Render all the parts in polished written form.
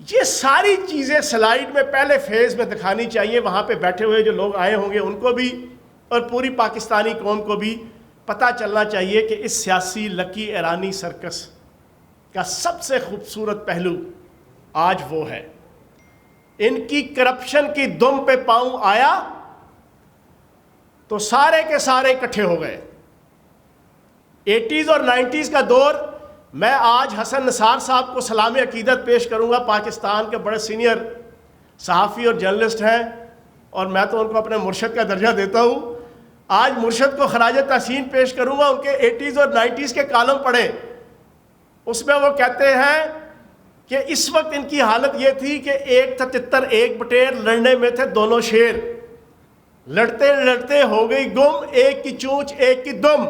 یہ ساری چیزیں سلائیڈ میں پہلے فیز میں دکھانی چاہیے. وہاں پہ بیٹھے ہوئے جو لوگ آئے ہوں گے ان کو بھی اور پوری پاکستانی قوم کو بھی پتہ چلنا چاہیے کہ اس سیاسی لکی ایرانی سرکس کا سب سے خوبصورت پہلو آج وہ ہے. ان کی کرپشن کی دم پہ پاؤں آیا تو سارے کے سارے اکٹھے ہو گئے. 80s اور 90s کا دور. میں آج حسن نثار صاحب کو سلام عقیدت پیش کروں گا. پاکستان کے بڑے سینئر صحافی اور جرنلسٹ ہیں اور میں تو ان کو اپنے مرشد کا درجہ دیتا ہوں. آج مرشد کو خراج تحسین پیش کروں گا. ان کے 80s اور 90s کے کالم پڑھیں. اس میں وہ کہتے ہیں کہ اس وقت ان کی حالت یہ تھی کہ ایک تھا تتر ایک بٹیر، لڑنے میں تھے دونوں شیر، لڑتے لڑتے ہو گئی گم، ایک کی چونچ ایک کی دم.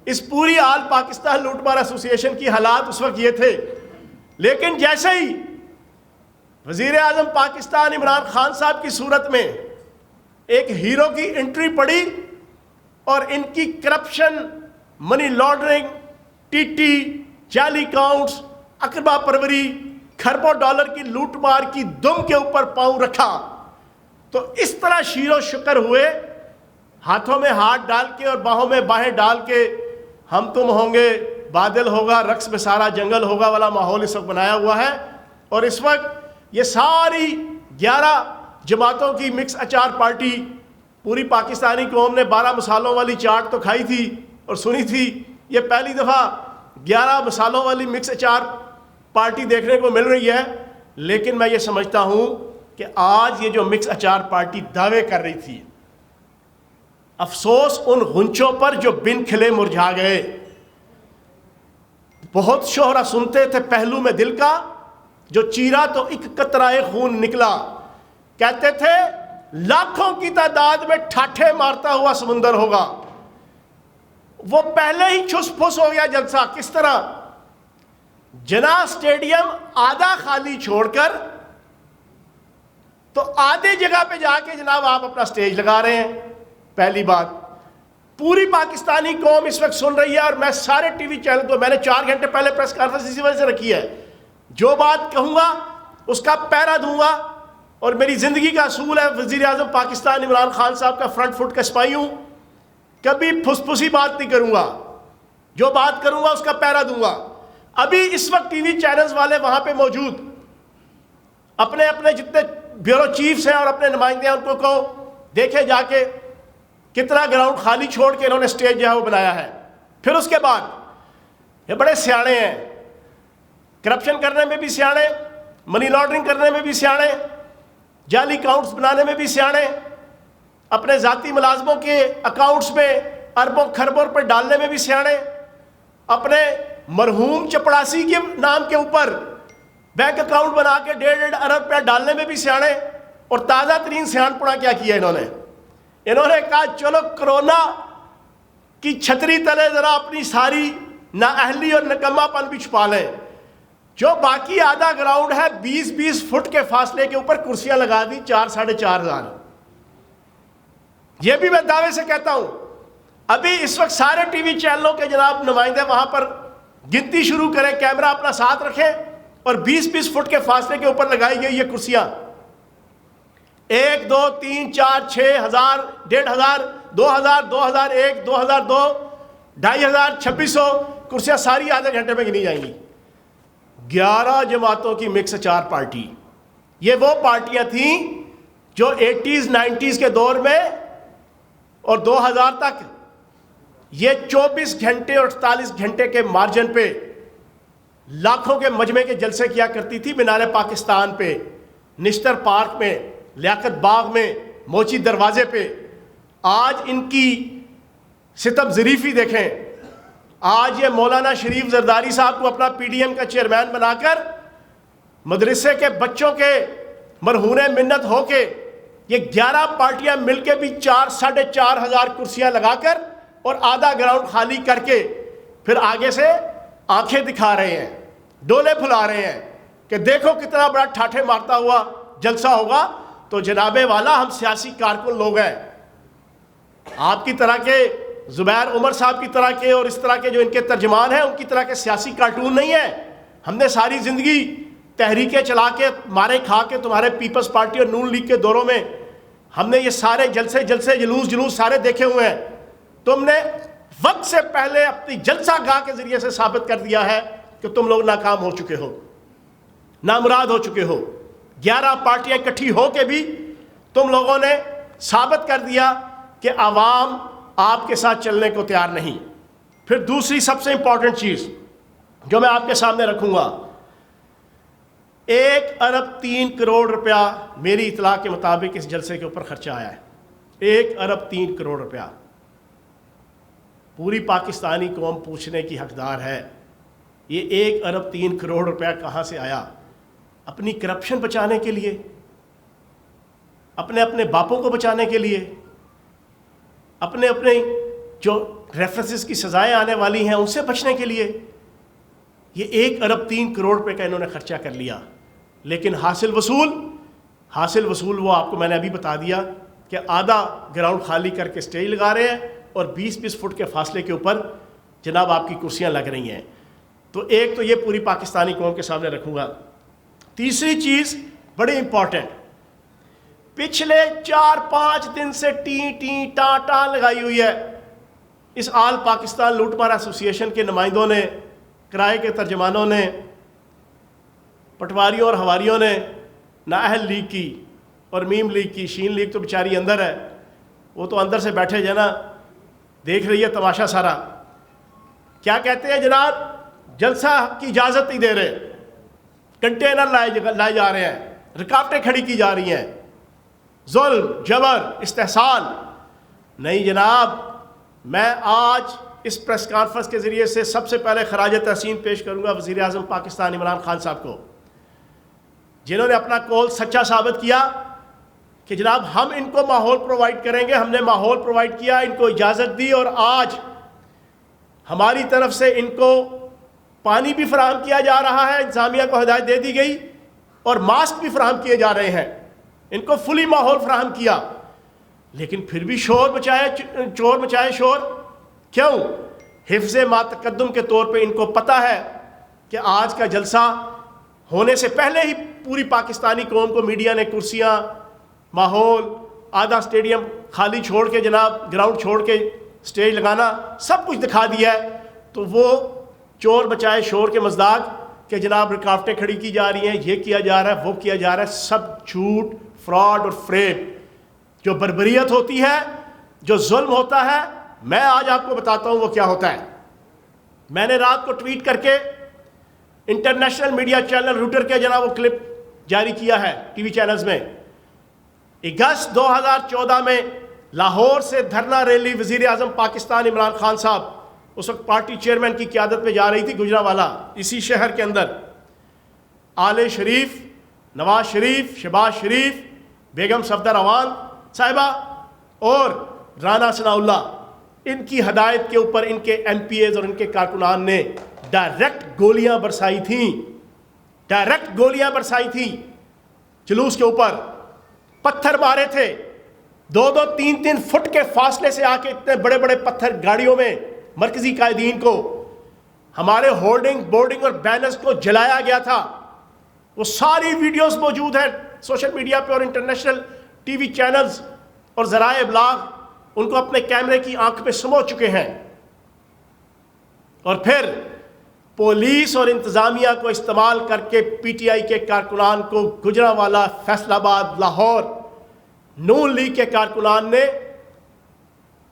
اس پوری آل پاکستان لوٹ مار ایسوسی ایشن کی حالات اس وقت یہ تھے. لیکن جیسے ہی وزیر اعظم پاکستان عمران خان صاحب کی صورت میں ایک ہیرو کی انٹری پڑی اور ان کی corruption, money laundering, T T, جعلی اکاؤنٹس، اقربا پروری، کھربوں ڈالر کی لوٹ مار کی دم کے اوپر پاؤں رکھا تو اس طرح شیر و شکر ہوئے، ہاتھوں میں ہاتھ ڈال کے اور باہوں میں باہیں ڈال کے ہم تم ہوں گے، بادل ہوگا، رقص میں سارا جنگل ہوگا والا ماحول اس وقت بنایا ہوا ہے. اور اس وقت یہ ساری 11 جماعتوں کی مکس اچار پارٹی، پوری پاکستانی قوم نے 12 مسالوں والی چاٹ تو کھائی تھی اور سنی تھی. یہ پہلی دفعہ 11 مسالوں والی مکس اچار پارٹی دیکھنے کو مل رہی ہے. لیکن میں یہ سمجھتا ہوں کہ آج یہ جو مکس اچار پارٹی دعوے کر رہی تھی، افسوس ان غنچوں پر جو بن کھلے مرجھا گئے. بہت شہرا سنتے تھے پہلو میں دل کا، جو چیرا تو ایک قطرہ خون نکلا. کہتے تھے لاکھوں کی تعداد میں ٹھاٹھے مارتا ہوا سمندر ہوگا. وہ پہلے ہی چھس پھس ہو گیا جلسہ. کس طرح؟ جناح اسٹیڈیم آدھا خالی چھوڑ کر تو آدھے جگہ پہ جا کے جناب آپ اپنا سٹیج لگا رہے ہیں. پہلی بات، پوری پاکستانی قوم اس وقت سن رہی ہے اور میں سارے ٹی وی چینل کو، میں نے 4 گھنٹے پہلے پریس کانفرنس اسی وجہ سے رکھی ہے. جو بات کہوں گا اس کا پیرا دوں گا اور میری زندگی کا اصول ہے، وزیر اعظم پاکستان عمران خان صاحب کا فرنٹ فٹ کا سپاہی ہوں. کبھی پھس پھسی بات نہیں کروں گا، جو بات کروں گا اس کا پیرا دوں گا. ابھی اس وقت ٹی وی چینلز والے وہاں پہ موجود، اپنے اپنے جتنے بیورو چیفز ہیں اور اپنے نمائندے ہیں ان کو کہو دیکھے جا کے کتنا گراؤنڈ خالی چھوڑ کے انہوں نے سٹیج جو ہے وہ بنایا ہے. پھر اس کے بعد یہ بڑے سیاڑے ہیں، کرپشن کرنے میں بھی سیاڑے، منی لانڈرنگ کرنے میں بھی سیاڑے، جعلی اکاؤنٹس بنانے میں بھی سیاڑے، اپنے ذاتی ملازموں کے اکاؤنٹس میں اربوں کھربوں پر ڈالنے میں بھی سیاڑے، اپنے مرحوم چپڑاسی کے نام کے اوپر بینک اکاؤنٹ بنا کے 1.5 ارب روپیہ ڈالنے میں بھی سیاڑے. اور تازہ ترین سیاڑ پڑا کیا کیا انہوں نے کہا چلو کرونا کی چھتری تلے ذرا اپنی ساری نااہلی اور نکما پن بھی چھپا لیں. جو باقی آدھا گراؤنڈ ہے 20-20 فٹ کے فاصلے کے اوپر کرسیاں لگا دی 4-4.5 ہزار. یہ بھی میں دعوے سے کہتا ہوں. ابھی اس وقت سارے ٹی وی چینلوں کے جناب نمائندے وہاں پر گنتی شروع کریں، کیمرہ اپنا ساتھ رکھیں اور 20-20 فٹ کے فاصلے کے اوپر لگائی گئی یہ کرسیاں 1 2 3 4 6 ہزار 1,500 2,000 2,001 2,002 2,500 2,600 کرسیاں ساری آدھے گھنٹے میں گنی جائیں گی. 11 جماعتوں کی مکس اچار پارٹی. یہ وہ پارٹیاں تھیں جو 80s 90s کے دور میں اور 2000 تک یہ 24 گھنٹے اور 48 گھنٹے کے مارجن پہ لاکھوں کے مجمع کے جلسے کیا کرتی تھی. مینار پاکستان پہ، نشتر پارک میں، لیاقت باغ میں، موچی دروازے پہ. آج ان کی ستم ظریفی دیکھیں. آج یہ مولانا شریف زرداری صاحب کو اپنا پی ڈی ایم کا چیئرمین بنا کر مدرسے کے بچوں کے مرہون منت ہو کے یہ 11 پارٹیاں مل کے بھی 4-4.5 ہزار کرسیاں لگا کر اور آدھا گراؤنڈ خالی کر کے پھر آگے سے آنکھیں دکھا رہے ہیں، ڈولے پھلا رہے ہیں کہ دیکھو کتنا بڑا ٹھاٹھے مارتا ہوا جلسہ ہوگا. تو جناب والا ہم سیاسی کارکن لوگ ہیں، آپ کی طرح کے زبیر عمر صاحب کی طرح کے اور اس طرح کے جو ان کے ترجمان ہیں ان کی طرح کے سیاسی کارٹون نہیں ہیں. ہم نے ساری زندگی تحریکیں چلا کے مارے کھا کے تمہارے پیپلز پارٹی اور نون لیگ کے دوروں میں ہم نے یہ سارے جلسے جلوس سارے دیکھے ہوئے ہیں. تم نے وقت سے پہلے اپنی جلسہ گاہ کے ذریعے سے ثابت کر دیا ہے کہ تم لوگ ناکام ہو چکے ہو, نامراد ہو چکے ہو. 11 پارٹیاں اکٹھی ہو کے بھی تم لوگوں نے ثابت کر دیا کہ عوام آپ کے ساتھ چلنے کو تیار نہیں. پھر دوسری سب سے امپورٹنٹ چیز جو میں آپ کے سامنے رکھوں گا, 1 ارب 3 کروڑ روپیہ میری اطلاع کے مطابق اس جلسے کے اوپر خرچہ آیا ہے. 1 ارب 3 کروڑ روپیہ. پوری پاکستانی قوم پوچھنے کی حقدار ہے یہ 1 ارب 3 کروڑ روپیہ کہاں سے آیا؟ اپنی کرپشن بچانے کے لیے, اپنے باپوں کو بچانے کے لیے, اپنے جو ریفرنسز کی سزائیں آنے والی ہیں ان سے بچنے کے لیے. یہ 1 ارب 3 کروڑ روپے کا انہوں نے خرچہ کر لیا. لیکن حاصل وصول وہ آپ کو میں نے ابھی بتا دیا کہ آدھا گراؤنڈ خالی کر کے سٹیج لگا رہے ہیں اور 20-20 فٹ کے فاصلے کے اوپر جناب آپ کی کرسیاں لگ رہی ہیں. تو ایک تو یہ پوری پاکستانی قوم کے سامنے رکھوں گا. تیسری چیز بڑی امپورٹنٹ, پچھلے 4-5 دن سے ٹاں لگائی ہوئی ہے اس آل پاکستان لوٹ مار ایسوسی ایشن کے نمائندوں نے, کرائے کے ترجمانوں نے, پٹواریوں اور ہواریوں نے, نااہل لیگ کی اور میم لیگ کی. شین لیگ تو بیچاری اندر ہے, وہ تو اندر سے بیٹھے جنا دیکھ رہی ہے تماشا سارا. کیا کہتے ہیں جناب, جلسہ کی اجازت نہیں دے رہے, کنٹینر لائے جا رہے ہیں, رکاوٹیں کھڑی کی جا رہی ہیں, ظلم, جبر, استحصال. نہیں جناب, میں آج اس پریس کانفرنس کے ذریعے سے سب سے پہلے خراج تحسین پیش کروں گا وزیر اعظم پاکستان عمران خان صاحب کو, جنہوں نے اپنا قول سچا ثابت کیا کہ جناب ہم ان کو ماحول پرووائڈ کریں گے. ہم نے ماحول پرووائڈ کیا, ان کو اجازت دی, اور آج ہماری طرف سے ان کو پانی بھی فراہم کیا جا رہا ہے, انتظامیہ کو ہدایت دے دی گئی, اور ماسک بھی فراہم کیے جا رہے ہیں. ان کو فلی ماحول فراہم کیا. لیکن پھر بھی چور مچائے شور. کیوں؟ حفظ ما تقدم کے طور پہ ان کو پتہ ہے کہ آج کا جلسہ ہونے سے پہلے ہی پوری پاکستانی قوم کو میڈیا نے کرسیاں, ماحول, آدھا سٹیڈیم خالی چھوڑ کے جناب گراؤنڈ چھوڑ کے سٹیج لگانا سب کچھ دکھا دیا ہے. تو وہ چور بچائے شور کے مزداق کہ جناب رکاوٹیں کھڑی کی جا رہی ہیں, یہ کیا جا رہا ہے, وہ کیا جا رہا ہے, سب جھوٹ, فراڈ اور فریب. جو بربریت ہوتی ہے, جو ظلم ہوتا ہے, میں آج آپ کو بتاتا ہوں وہ کیا ہوتا ہے. میں نے رات کو ٹویٹ کر کے انٹرنیشنل میڈیا چینل روٹر کے جناب وہ کلپ جاری کیا ہے ٹی وی چینلز میں. اگست 2014 میں لاہور سے دھرنا ریلی وزیر اعظم پاکستان عمران خان صاحب اس وقت پارٹی چیئرمین کی قیادت میں جا رہی تھی گجرانوالہ, اسی شہر کے اندر. آل شریف, نواز شریف, شہباز شریف, بیگم صفدر اعوان صاحبہ اور رانا ثناء اللہ, ان کی ہدایت کے اوپر ان کے ایم پی ایز اور ان کے کارکنان نے ڈائریکٹ گولیاں برسائی تھیں جلوس کے اوپر. پتھر مارے تھے 2-3 فٹ کے فاصلے سے آ کے, اتنے بڑے بڑے پتھر گاڑیوں میں مرکزی قائدین کو, ہمارے ہولڈنگ بورڈنگ اور بینرز کو جلایا گیا تھا. وہ ساری ویڈیوز موجود ہیں سوشل میڈیا پہ, اور انٹرنیشنل ٹی وی چینلز اور ذرائع ابلاغ ان کو اپنے کیمرے کی آنکھ میں سمو چکے ہیں. اور پھر پولیس اور انتظامیہ کو استعمال کر کے پی ٹی آئی کے کارکنان کو گجرانوالہ, فیصل آباد, لاہور, نون لیگ کے کارکنان نے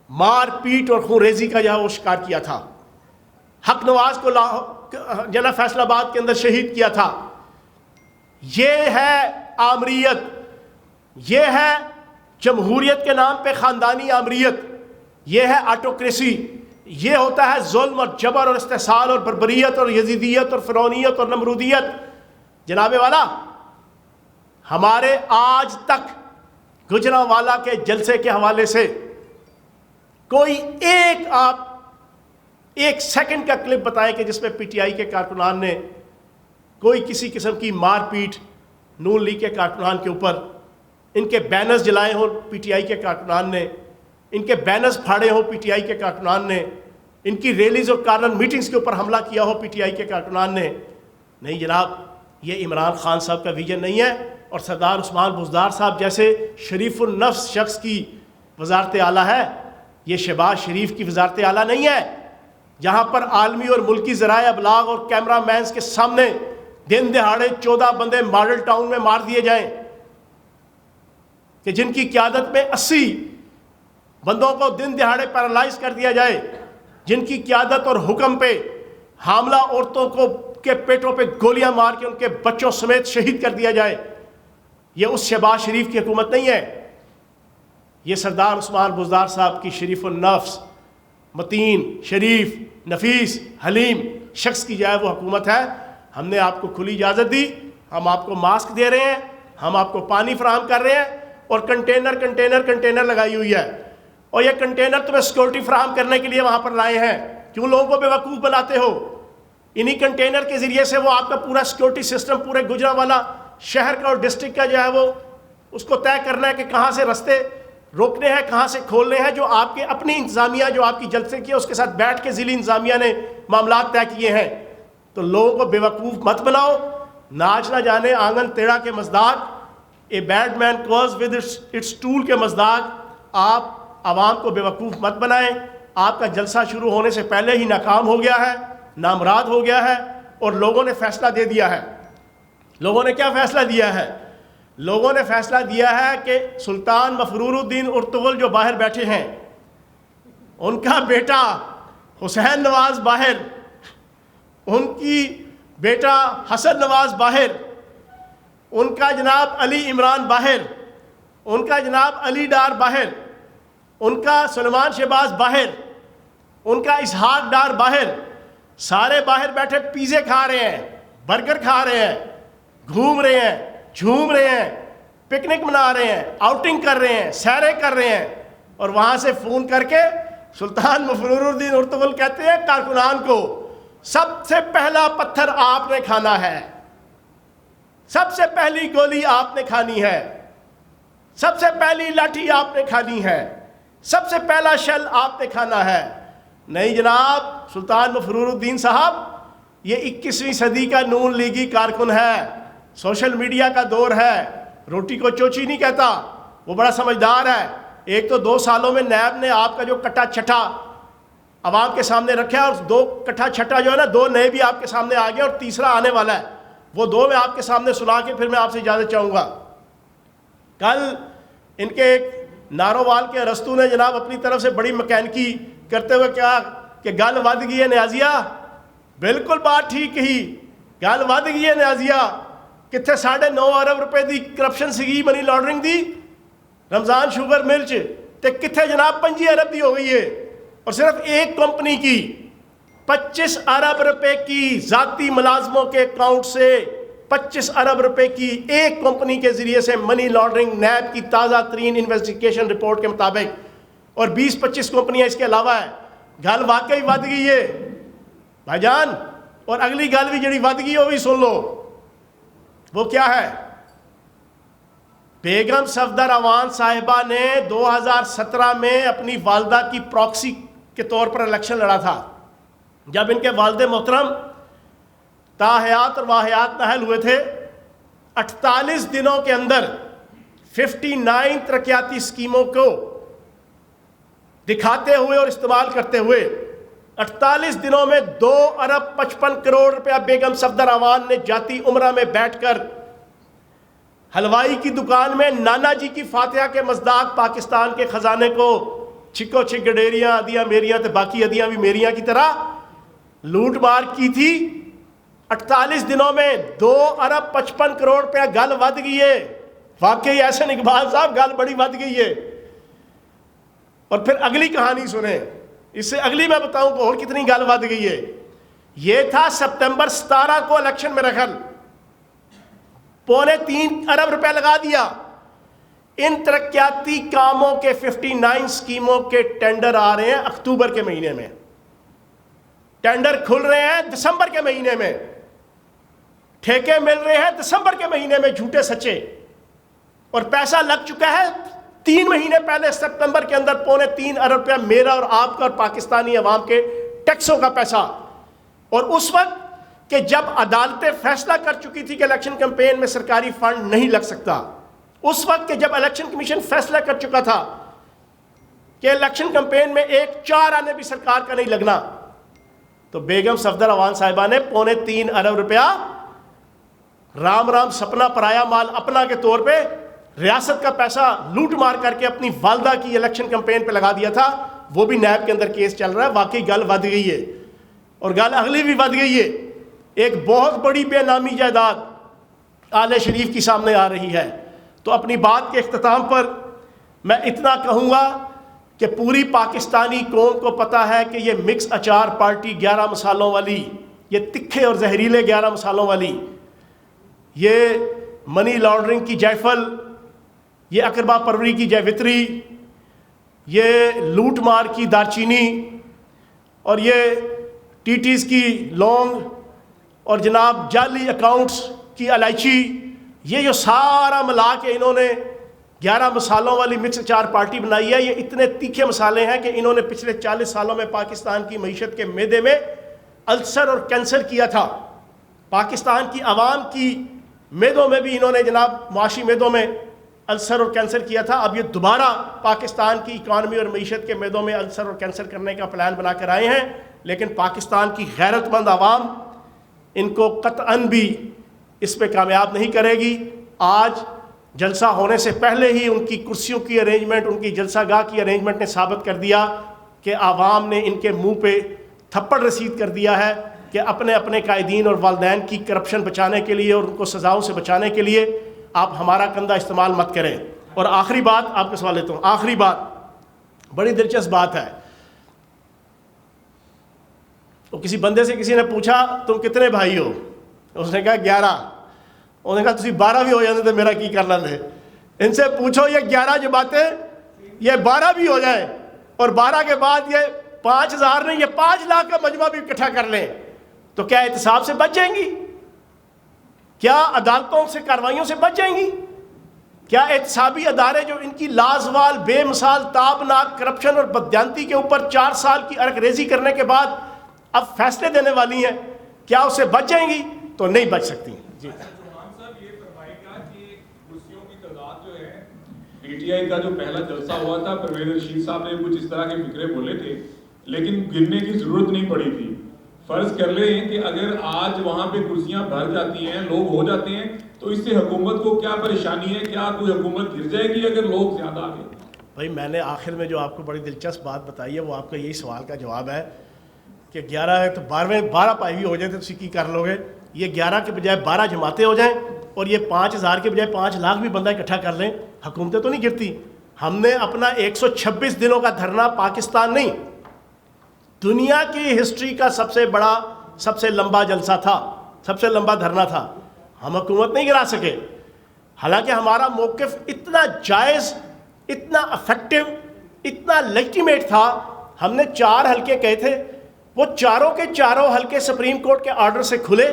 مار پیٹ اور خون ریزی کا وہ شکار کیا تھا. حق نواز کو جناب فیصل آباد کے اندر شہید کیا تھا. یہ ہے آمریت, یہ ہے جمہوریت کے نام پہ خاندانی آمریت, یہ ہے آٹوکریسی, یہ ہوتا ہے ظلم اور جبر اور استحصال اور بربریت اور یزیدیت اور فرعونیت اور نمرودیت. جناب والا, ہمارے آج تک گجرانوالہ کے جلسے کے حوالے سے کوئی ایک سیکنڈ کا کلپ بتائیں کہ جس میں پی ٹی آئی کے کارکنان نے کوئی کسی قسم کی مار پیٹ نون لیگ کے کارکنان کے اوپر, ان کے بینرز جلائے ہوں پی ٹی آئی کے کارکنان نے, ان کے بینرز پھاڑے ہوں پی ٹی آئی کے کارکنان نے, ان کی ریلیز اور کارنر میٹنگز کے اوپر حملہ کیا ہو پی ٹی آئی کے کارکنان نے. نہیں جناب, یہ عمران خان صاحب کا ویژن نہیں ہے، اور سردار عثمان بزدار صاحب جیسے شریف النفس شخص کی وزارت اعلیٰ ہے، یہ شہباز شریف کی وزارت اعلیٰ نہیں ہے، جہاں پر عالمی اور ملکی ذرائع ابلاغ اور کیمرہ مینز کے سامنے دن دہاڑے 14 بندے ماڈل ٹاؤن میں مار دیے جائیں، کہ جن کی قیادت میں 80 بندوں کو دن دہاڑے پیرالائز کر دیا جائے، جن کی قیادت اور حکم پہ حاملہ عورتوں کو کے پیٹوں پہ گولیاں مار کے ان کے بچوں سمیت شہید کر دیا جائے، یہ اس شہباز شریف کی حکومت نہیں ہے، یہ سردار عثمان بزدار صاحب کی شریف النفس، متین، شریف، نفیس، حلیم شخص کی جائے وہ حکومت ہے۔ ہم نے آپ کو کھلی اجازت دی، ہم آپ کو ماسک دے رہے ہیں، ہم آپ کو پانی فراہم کر رہے ہیں، اور کنٹینر لگائی ہوئی ہے، اور یہ کنٹینر تمہیں سیکورٹی فراہم کرنے کے لیے وہاں پر لائے ہیں۔ کیوں لوگوں کو بے وقوف بناتے ہو؟ انہی کنٹینر کے ذریعے سے وہ آپ کا پورا سیکورٹی سسٹم پورے گجرانوالہ شہر کا اور ڈسٹرکٹ کا جو ہے وہ اس کو طے کرنا ہے کہ کہاں سے رستے روکنے ہیں، کہاں سے کھولنے ہیں، جو آپ کے اپنی انتظامیہ جو آپ کی جلسے کی ہے اس کے ساتھ بیٹھ کے ضلعی انتظامیہ نے معاملات طے کیے ہیں۔ تو لوگوں کو بے وقوف مت بناؤ، ناچ نہ جانے آنگن ٹیڑھا کے مزداق، a bad man cause with its tool کے مزداق، آپ عوام کو بے وقوف مت بنائیں۔ آپ کا جلسہ شروع ہونے سے پہلے ہی ناکام ہو گیا ہے، نامراد ہو گیا ہے، اور لوگوں نے فیصلہ دے دیا ہے۔ لوگوں نے کیا فیصلہ دیا ہے؟ لوگوں نے فیصلہ دیا ہے کہ سلطان مفرور الدین ارطغرل جو باہر بیٹھے ہیں، ان کا بیٹا حسین نواز باہر، ان کی بیٹا حسن نواز باہر، ان کا جناب علی عمران باہر، ان کا جناب علی ڈار باہر، ان کا سلمان شہباز باہر، ان کا اسحاق ڈار باہر، سارے باہر بیٹھے پیزے کھا رہے ہیں، برگر کھا رہے ہیں، گھوم رہے ہیں، جھوم رہے ہیں، پکنک منا رہے ہیں، آؤٹنگ کر رہے ہیں، سیریں کر رہے ہیں، اور وہاں سے فون کر کے سلطان مفرور الدین ارطغرل کہتے ہیں کارکنان کو، سب سے پہلا پتھر آپ نے کھانا ہے، سب سے پہلی گولی آپ نے کھانی ہے، سب سے پہلی لاٹھی آپ نے کھانی ہے، سب سے پہلا شل آپ نے کھانا ہے۔ نہیں جناب، سلطان مفرور الدین صاحب یہ 21ویں صدی کا نون لیگی کارکن ہے، سوشل میڈیا کا دور ہے، روٹی کو چوچی نہیں کہتا، وہ بڑا سمجھدار ہے۔ ایک تو 2 سالوں میں نیب نے آپ کا جو کٹا چھٹا عوام کے سامنے رکھا ہے، اور 2 کٹا چھٹا جو ہے نا، 2 نئے بھی آپ کے سامنے آ گئے اور تیسرا آنے والا ہے، وہ 2 میں آپ کے سامنے سنا کے پھر میں آپ سے اجازت چاہوں گا۔ کل ان کے ایک نارووال کے ارسطو نے جناب اپنی طرف سے بڑی مکینکی کرتے ہوئے کہا کہ گل ود گئی ہے نیازیہ، بالکل بات ٹھیک ہی، گل ود گئی ہے نیازیہ، کتنے 9.5 ارب روپے دی کرپشن سیگی، منی لانڈرنگ دی رمضان شوگر ملچ، تے کتنے جناب 25 ارب دی ہو گئی ہے، اور صرف ایک کمپنی کی 25 ارب روپے کی ذاتی ملازموں کے اکاؤنٹ سے 25 ارب روپے کی ایک کمپنی کے ذریعے سے منی لانڈرنگ نیب کی تازہ ترین انویسٹیگیشن رپورٹ کے مطابق، اور 20-25 کمپنیاں اس کے علاوہ ہے۔ گل واقعی ود گئی ہے بھائی جان، اور اگلی گل بھی جڑی ود گئی وہ بھی سن لو، وہ کیا ہے؟ بیگم صفدر اعوان صاحبہ نے 2017 میں اپنی والدہ کی پراکسی کے طور پر الیکشن لڑا تھا، جب ان کے والد محترم تاحیات اور واحیات نااہل ہوئے تھے۔ 48 دنوں کے اندر 59 ترقیاتی اسکیموں کو دکھاتے ہوئے اور استعمال کرتے ہوئے 48 دنوں میں 2 ارب 55 کروڑ روپیہ بیگم صفدر اعوان نے جاتی عمرہ میں بیٹھ کر حلوائی کی دکان میں نانا جی کی فاتحہ کے مصداق پاکستان کے خزانے کو چھکو چھک گڈیریاں ادیاں میریاں تے باقی ادیاں بھی میریاں کی طرح لوٹ مار کی تھی۔ 48 دنوں میں 2 ارب 55 کروڑ روپیہ گل ود گئی ہے۔ واقعی احسن اقبال صاحب گل بڑی ود گئی ہے۔ اور پھر اگلی کہانی سنیں، اس سے اگلی میں بتاؤں کہ اور کتنی گل ود گئی ہے۔ یہ تھا سپتمبر 17 کو الیکشن میں رکھل، 3.25 ارب روپے لگا دیا۔ ان ترقیاتی کاموں کے 59 اسکیموں کے ٹینڈر آ رہے ہیں اکتوبر کے مہینے میں، ٹینڈر کھل رہے ہیں دسمبر کے مہینے میں، ٹھیکے مل رہے ہیں دسمبر کے مہینے میں جھوٹے سچے، اور پیسہ لگ چکا ہے 3 مہینے پہلے سپتمبر کے اندر 3.25 ارب روپیہ میرا اور آپ کا اور پاکستانی عوام کے ٹیکسوں کا پیسہ۔ اور اس وقت کہ جب عدالتیں فیصلہ کر چکی تھی کہ الیکشن کمپین میں سرکاری فنڈ نہیں لگ سکتا، اس وقت کہ جب الیکشن کمیشن فیصلہ کر چکا تھا کہ الیکشن کمپین میں 4 آنے بھی سرکار کا نہیں لگنا، تو بیگم صفدر اعوان صاحبہ نے 3.25 ارب روپیہ رام رام سپنا پرایا مال اپنا کے طور پہ ریاست کا پیسہ لوٹ مار کر کے اپنی والدہ کی الیکشن کمپین پہ لگا دیا تھا. وہ بھی نیب کے اندر کیس چل رہا ہے. واقعی گل ود گئی ہے اور گل اگلی بھی ود گئی ہے. ایک بہت بڑی بے نامی جائیداد آل شریف کی سامنے آ رہی ہے. تو اپنی بات کے اختتام پر میں اتنا کہوں گا کہ پوری پاکستانی قوم کو پتہ ہے کہ یہ مکس اچار پارٹی 11 مسالوں والی، یہ تکھے اور زہریلے 11 مسالوں والی، یہ منی لانڈرنگ کی جائفل، یہ اقربا پروری کی جیوتری، یہ لوٹ مار کی دارچینی، اور یہ ٹیٹیز کی لونگ، اور جناب جعلی اکاؤنٹس کی الائچی، یہ جو سارا ملا کے انہوں نے 11 مسالوں والی مکس اچار پارٹی بنائی ہے. یہ اتنے تیکھے مسالے ہیں کہ انہوں نے پچھلے 40 سالوں میں پاکستان کی معیشت کے میدے میں السر اور کینسر کیا تھا. پاکستان کی عوام کی میدوں میں بھی انہوں نے جناب معاشی میدوں میں السر اور کینسر کیا تھا. اب یہ دوبارہ پاکستان کی اکانومی اور معیشت کے میدوں میں السر اور کینسر کرنے کا پلان بنا کر آئے ہیں. لیکن پاکستان کی غیرت مند عوام ان کو قطعاً بھی اس پہ کامیاب نہیں کرے گی. آج جلسہ ہونے سے پہلے ہی ان کی کرسیوں کی ارینجمنٹ، ان کی جلسہ گاہ کی ارینجمنٹ نے ثابت کر دیا کہ عوام نے ان کے منہ پہ تھپڑ رسید کر دیا ہے کہ اپنے اپنے قائدین اور والدین کی کرپشن بچانے کے لیے اور ان کو سزاؤں سے بچانے کے لیے آپ ہمارا کندھا استعمال مت کریں. اور آخری بات آپ کا سوال لیتا ہوں. آخری بات بڑی دلچسپ بات ہے. تو کسی بندے سے کسی نے پوچھا تم کتنے بھائی ہو؟ اس نے کہا 11. انہوں نے کہا تسی 12 بھی ہو جاتے تو میرا کی کرنا تھے. ان سے پوچھو یہ 11 جو باتیں یہ 12 بھی ہو جائیں اور 12 کے بعد یہ 5,000 نہیں یہ 5 لاکھ کا مجمع بھی اکٹھا کر لیں تو کیا احتساب سے بچ جائیں گی؟ کیا عدالتوں سے کارروائیوں سے بچ جائیں گی؟ کیا احتسابی ادارے جو ان کی لازوال بے مثال تابناک کرپشن اور بددیانتی کے اوپر 4 سال کی عرق ریزی کرنے کے بعد اب فیصلے دینے والی ہیں، کیا اس سے بچ جائیں گی؟ تو نہیں بچ سکتی. جی پی ٹی آئی کا جو پہلا جلسہ ہوا تھا پرویز رشید صاحب نے کچھ اس طرح کے فکرے بولے تھے لیکن گرنے کی ضرورت نہیں پڑی تھی. فرض کر لیں کہ اگر آج وہاں پہ کرسیاں بھر جاتی ہیں، لوگ ہو جاتے ہیں، تو اس سے حکومت کو کیا پریشانی ہے؟ کیا کوئی حکومت گر جائے گی اگر لوگ زیادہ آ گئے؟ بھائی میں نے آخر میں جو آپ کو بڑی دلچسپ بات بتائی ہے وہ آپ کا یہی سوال کا جواب ہے کہ 11 ہے تو 12 پائی بھی ہو جائے تو اسی کی کر لو گے. یہ 11 کے بجائے 12 جماعتیں ہو جائیں اور یہ 5,000 کے بجائے 5 لاکھ بھی بندہ اکٹھا کر لیں، حکومتیں تو نہیں گرتی. ہم نے اپنا 126 دنوں کا دھرنا پاکستان نہیں دنیا کی ہسٹری کا سب سے بڑا سب سے لمبا جلسہ تھا، سب سے لمبا دھرنا تھا، ہم حکومت نہیں گرا سکے. حالانکہ ہمارا موقف اتنا جائز، اتنا افیکٹو، اتنا لیجیٹیمیٹ تھا. ہم نے 4 حلقے کہے تھے، وہ چاروں کے چاروں حلقے سپریم کورٹ کے آرڈر سے کھلے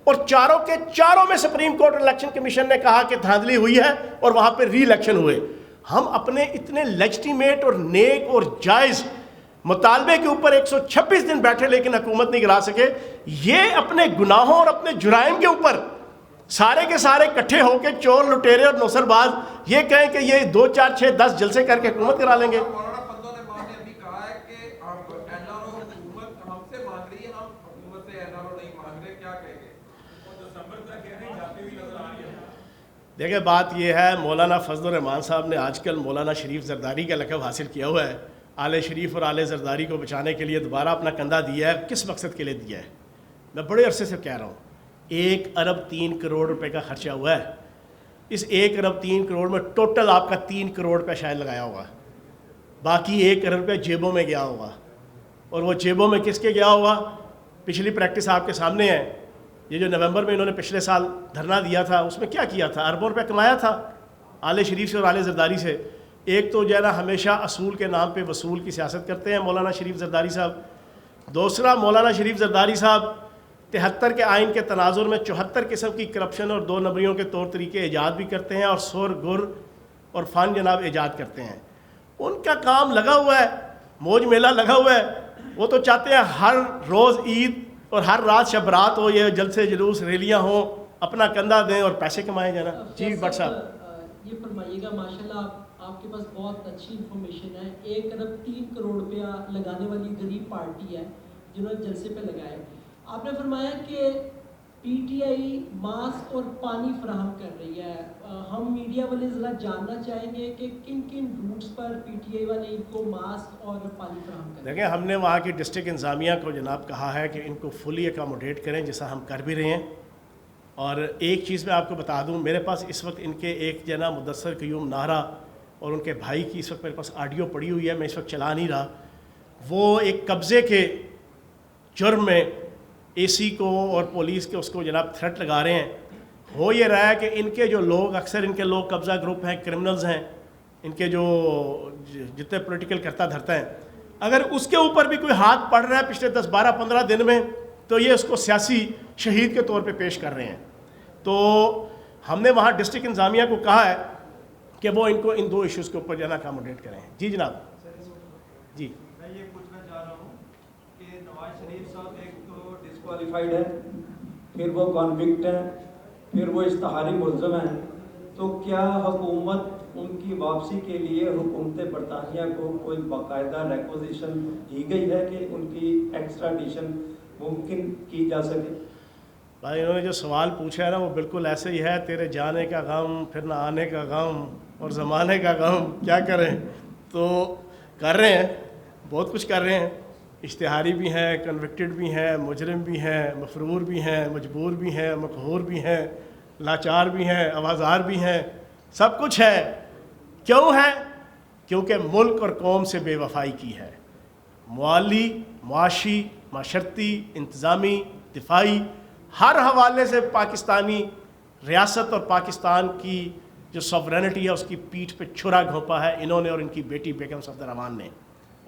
اور چاروں کے چاروں میں سپریم کورٹ الیکشن کمیشن نے کہا کہ دھاندلی ہوئی ہے اور وہاں پہ ری الیکشن ہوئے. ہم اپنے اتنے لیجیٹیمیٹ اور نیک اور جائز مطالبے کے اوپر 126 دن بیٹھے لیکن حکومت نہیں گرا سکے. یہ اپنے گناہوں اور اپنے جرائم کے اوپر سارے کے سارے اکٹھے ہو کے چور لٹیرے اور نوسر باز یہ کہیں کہ یہ 2 4 6 10 جلسے کر کے حکومت کرا لیں گے. دیکھیں بات یہ ہے، مولانا فضل الرحمان صاحب نے آج کل مولانا شریف زرداری کا لقب حاصل کیا ہوا ہے. آل شریف اور آل زرداری کو بچانے کے لیے دوبارہ اپنا کندھا دیا ہے. کس مقصد کے لیے دیا ہے؟ میں بڑے عرصے سے کہہ رہا ہوں 1 ارب 3 کروڑ روپے کا خرچہ ہوا ہے. اس 1 ارب 3 کروڑ میں ٹوٹل آپ کا 3 کروڑ روپے شاید لگایا ہوگا، باقی 1 ارب روپے جیبوں میں گیا ہوگا. اور وہ جیبوں میں کس کے گیا ہوگا؟ پچھلی پریکٹس آپ کے سامنے ہے. یہ جو نومبر میں انہوں نے پچھلے سال دھرنا دیا تھا اس میں کیا کیا تھا؟ اربوں روپے کمایا تھا آل شریف سے اور آل زرداری سے. ایک تو جو ہے نا ہمیشہ اصول کے نام پہ وصول کی سیاست کرتے ہیں مولانا شریف زرداری صاحب. دوسرا، مولانا شریف زرداری صاحب 73 کے آئین کے تناظر میں 74 قسم کی کرپشن اور 2 نمبریوں کے طور طریقے ایجاد بھی کرتے ہیں اور سر گر اور فن جناب ایجاد کرتے ہیں. ان کا کام لگا ہوا ہے، موج میلہ لگا ہوا ہے. وہ تو چاہتے ہیں ہر روز عید اور ہر رات شب رات ہو، یہ جلسے جلوس ریلیاں ہوں، اپنا کندھا دیں اور پیسے کمائیں جانا. جی بٹ صاحب یہ فرمائیے گا، ماشاءاللہ آپ کے پاس بہت اچھی انفارمیشن ہے. 1 ارب 3 کروڑ روپیہ لگانے والی غریب پارٹی ہے جنہوں نے جلسے پہ لگائے. آپ نے فرمایا کہ پی ٹی آئی ماسک اور پانی فراہم کر رہی ہے. ہم میڈیا والے ذرا جاننا چاہیں گے کہ کن کن roots per P T I والے ان کو ماسک اور پانی فراہم کریں. دیکھیں، ہم نے وہاں کی ڈسٹرکٹ انتظامیہ کو جناب کہا ہے کہ ان کو فلی اکاموڈیٹ کریں، جیسا ہم کر بھی رہے ہیں. اور ایک چیز میں آپ کو بتا دوں، میرے پاس اس وقت ان کے ایک جناب مدثر قیوم نہرا اور ان کے بھائی کی اس وقت میرے پاس آڈیو پڑی ہوئی ہے، میں اس وقت چلا نہیں رہا. وہ ایک قبضے کے جرم میں اے سی کو اور پولیس کے اس کو جناب تھریٹ لگا رہے ہیں. ہو یہ رہا ہے کہ ان کے جو لوگ، اکثر ان کے لوگ قبضہ گروپ ہیں، کرمنلز ہیں، ان کے جو جتنے پولیٹیکل کرتا دھرتا ہیں، اگر اس کے اوپر بھی کوئی ہاتھ پڑ رہا ہے پچھلے 10 12 15 دن میں، تو یہ اس کو سیاسی شہید کے طور پہ پیش کر رہے ہیں. تو ہم نے وہاں ڈسٹرکٹ انتظامیہ کو کہا ہے کہ وہ ان کو ان 2 ایشوز کے اوپر جانا اکاموڈیٹ کریں. جی جناب. جی میں یہ پوچھنا چاہ رہا ہوں کہ نواز شریف صاحب ایک تو ڈسکوالیفائڈ ہے، پھر وہ کانوکٹ ہیں، پھر وہ اشتہاری ملزم ہیں. تو کیا حکومت ان کی واپسی کے لیے حکومت برطانیہ کو کوئی باقاعدہ ریکوزیشن دی گئی ہے کہ ان کی ایکسٹراڈیشن ممکن کی جا سکے؟ بھائی انہوں نے جو سوال پوچھا ہے نا، وہ بالکل ایسے ہی ہے، تیرے جانے کا غم، پھر نہ آنے کا غم، اور زمانے کا غم، کیا کریں. تو کر رہے ہیں، بہت کچھ کر رہے ہیں. اشتہاری بھی ہیں، کنوکٹڈ بھی ہیں، مجرم بھی ہیں، مفرور بھی ہیں، مجبور بھی ہیں، مقہور بھی ہیں، لاچار بھی ہیں، آوازار بھی ہیں، سب کچھ ہے. کیوں ہے؟ کیونکہ ملک اور قوم سے بے وفائی کی ہے. مالی، معاشی، معاشرتی، انتظامی، دفاعی، ہر حوالے سے پاکستانی ریاست اور پاکستان کی جو سوورینٹی ہے اس کی پیٹھ پہ چھرا گھونپا ہے انہوں نے اور ان کی بیٹی بیگم صفدر امان نے.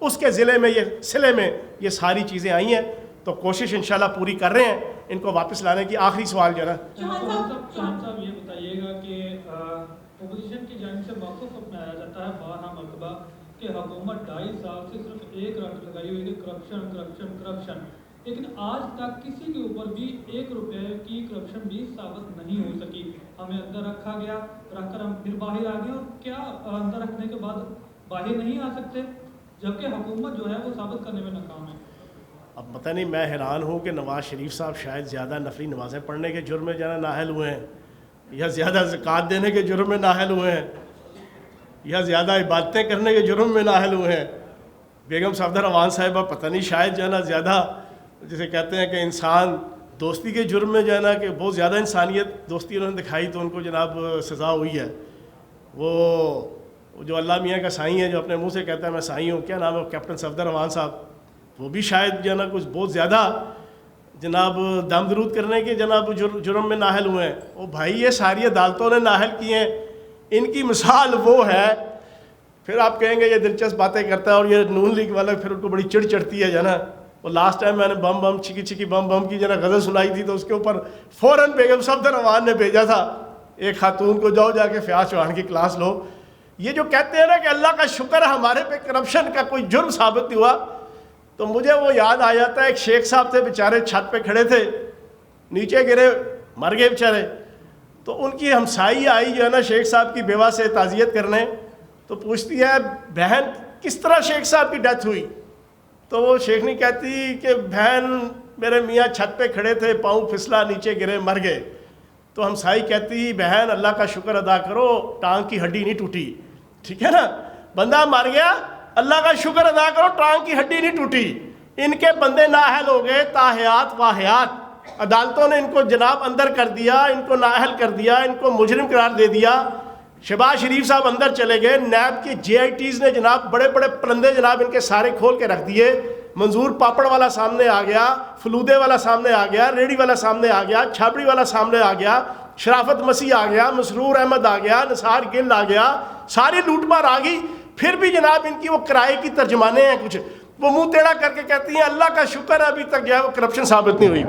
اس کے ضلع میں سلے میں یہ ساری چیزیں آئی ہیں. تو کوشش انشاءاللہ پوری کر رہے ہیں ان کو واپس لانے کی. آخری سوال جو ہے نا چوہان صاحب یہ بتائیے گا کہ اپوزیشن کی جانب سے موقف اپنایا جاتا ہے بارہا مرتبہ کہ حکومت 2.5 سال سے صرف ایک رٹ لگائی ہوئی کہ کرپشن کرپشن کرپشن، لیکن آج تک کسی کے اوپر بھی 1 روپے کی کرپشن بھی ثابت نہیں ہو سکی. ہمیں اندر رکھا گیا، رکھ کر ہم پھر باہر آ گئے، اور کیا اندر رکھنے کے بعد باہر نہیں آ سکتے جبکہ حکومت جو ہے وہ ثابت کرنے میں ناکام ہے. اب پتہ نہیں، میں حیران ہوں کہ نواز شریف صاحب شاید زیادہ نفلی نمازیں پڑھنے کے جرم میں جانا نااہل ہوئے ہیں، یا زیادہ زکوٰۃ دینے کے جرم میں نااہل ہوئے ہیں، یا زیادہ عبادتیں کرنے کے جرم میں نااہل ہوئے ہیں. بیگم صفدر امان صاحبہ پتہ نہیں شاید جو ہے نا زیادہ، جسے کہتے ہیں کہ انسان دوستی کے جرم میں جو ہے نا کہ بہت زیادہ انسانیت دوستی انہوں نے دکھائی تو ان کو جناب سزا ہوئی ہے. وہ جو اللہ میاں کا سائیں ہے جو اپنے منہ سے کہتا ہے میں سائیں ہوں، کیا نام ہے کیپٹن صفدر امان صاحب، وہ بھی شاید جو ہے نا کچھ بہت زیادہ جناب دم درود کرنے کے جناب جرم میں نااہل ہوئے ہیں. وہ بھائی یہ ساری عدالتوں نے نااہل کی ہیں، ان کی مثال وہ ہے. پھر آپ کہیں گے یہ دلچسپ باتیں کرتا ہے اور یہ نون لیگ والا پھر ان کو بڑی چڑ چڑھتی ہے نا. وہ لاسٹ ٹائم میں نے بم بم چکی چکی بم بم کی جو ہے نا غزل سنائی تھی تو اس کے اوپر فوراً بیگم صفدر امان نے بھیجا تھا ایک خاتون کو، جاؤ جا کے فیاض چوہان کی کلاس لو. یہ جو کہتے ہیں نا کہ اللہ کا شکر ہمارے پہ کرپشن کا کوئی جرم ثابت نہیں ہوا، تو مجھے وہ یاد آ جاتا ہے ایک شیخ صاحب تھے بیچارے چھت پہ کھڑے تھے، نیچے گرے مر گئے بیچارے. تو ان کی ہمسائی آئی جو ہے نا شیخ صاحب کی بیوہ سے تعزیت کرنے، تو پوچھتی ہے بہن کس طرح شیخ صاحب کی ڈیتھ ہوئی؟ تو وہ شیخ نہیں کہتی کہ بہن میرے میاں چھت پہ کھڑے تھے، پاؤں پھسلا، نیچے گرے مر گئے. تو ہمسائی کہتی بہن اللہ کا شکر ادا کرو ٹانگ کی ہڈی نہیں ٹوٹی. ٹھیک ہے نا، بندہ مر گیا، اللہ کا شکر ادا کرو ٹانگ کی ہڈی نہیں ٹوٹی. ان کے بندے نااہل ہو گئے تاحیات واحیات، عدالتوں نے ان کو جناب اندر کر دیا، ان کو نااہل کر دیا، ان کو مجرم قرار دے دیا. شہباز شریف صاحب اندر چلے گئے، نیب کے جے آئی ٹیز نے جناب بڑے بڑے پرندے جناب ان کے سارے کھول کے رکھ دیے. منظور پاپڑ والا سامنے آ گیا، فلودے والا سامنے آ گیا، ریڑھی والا سامنے آ گیا، چھابڑی والا سامنے آ گیا، شرافت مسیح آ گیا، مسرور احمد آ گیا، نثار گل آ گیا، ساری لوٹ مار آ گئی. پھر بھی جناب ان کی وہ کرائے کی ترجمانے ہیں کچھ، وہ منہ ٹیڑھا کر کے کہتی ہیں اللہ کا شکر ہے ابھی تک جو ہے وہ کرپشن ثابت نہیں ہوئی.